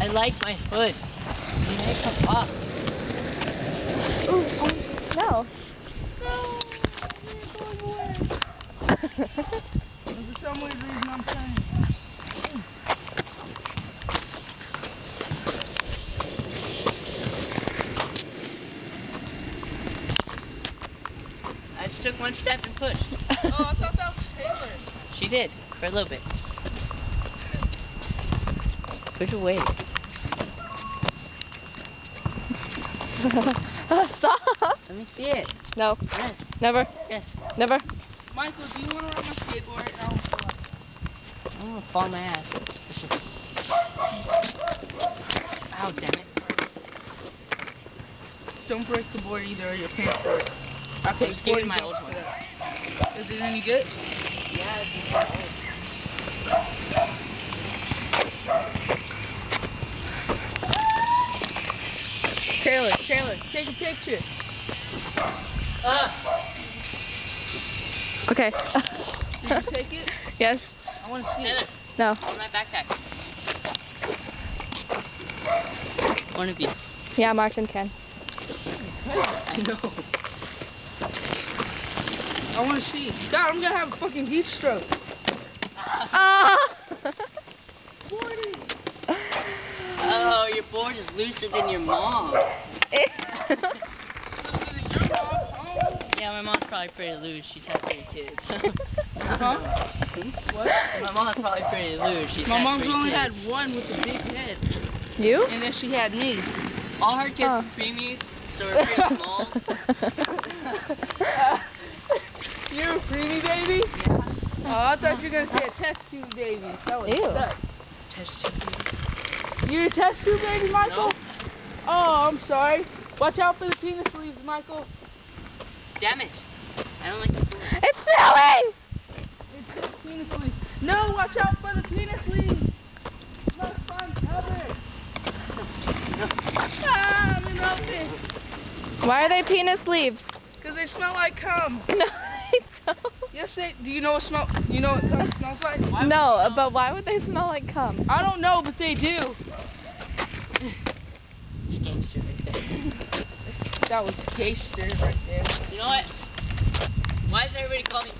I like my foot. You make come up. Ooh, no. No, you're going away. For some weird reason I'm playing. I just took one step and pushed. Oh, I thought that was Taylor. She did, for a little bit. Push away. Stop. Let me see it. No. Yes. Never. Yes. Never. Michael, do you want to ride my skateboard? And I'll fall. I'm gonna fall on my ass. Ow, damn it. Don't break the board either, or you're paying for it. I I'm paid just giving 40 my bucks old for one. that. Is it any good? Yeah, it's Taylor, take a picture. Okay. Did you take it? Yes. I want to see Taylor, it. No. hold my backpack. One of you. Yeah, Martin can. I know. I want to see. God, I'm gonna have a fucking heat stroke. Ah! Oh, your board is looser than your mom. Yeah, my mom's probably pretty loose. She's had 3 kids. Huh? What? My mom's probably pretty loose. She's My had mom's 3 only kids. had one with a big head, You? and then she had me. All her kids Oh. are preemies, so we're pretty small. You're a preemie baby? Yeah. Oh, I thought you were gonna say a test tube baby. That would Ew. suck. Test tube. You're a test tube baby, Michael? No. Oh, I'm sorry. Watch out for the penis leaves, Michael. Damn it. I don't like the board. It's snowing! It's the penis leaves. No, watch out for the penis leaves. Let's find cover. Ah, I'm in the oven. Why are they penis leaves? Because they smell like cum. No, I don't. Yes, they. Do you know what cum smells like? No, but why would they smell like cum? I don't know, but they do. It's gangster right there. That was gangster right there. You know what? Why does everybody call me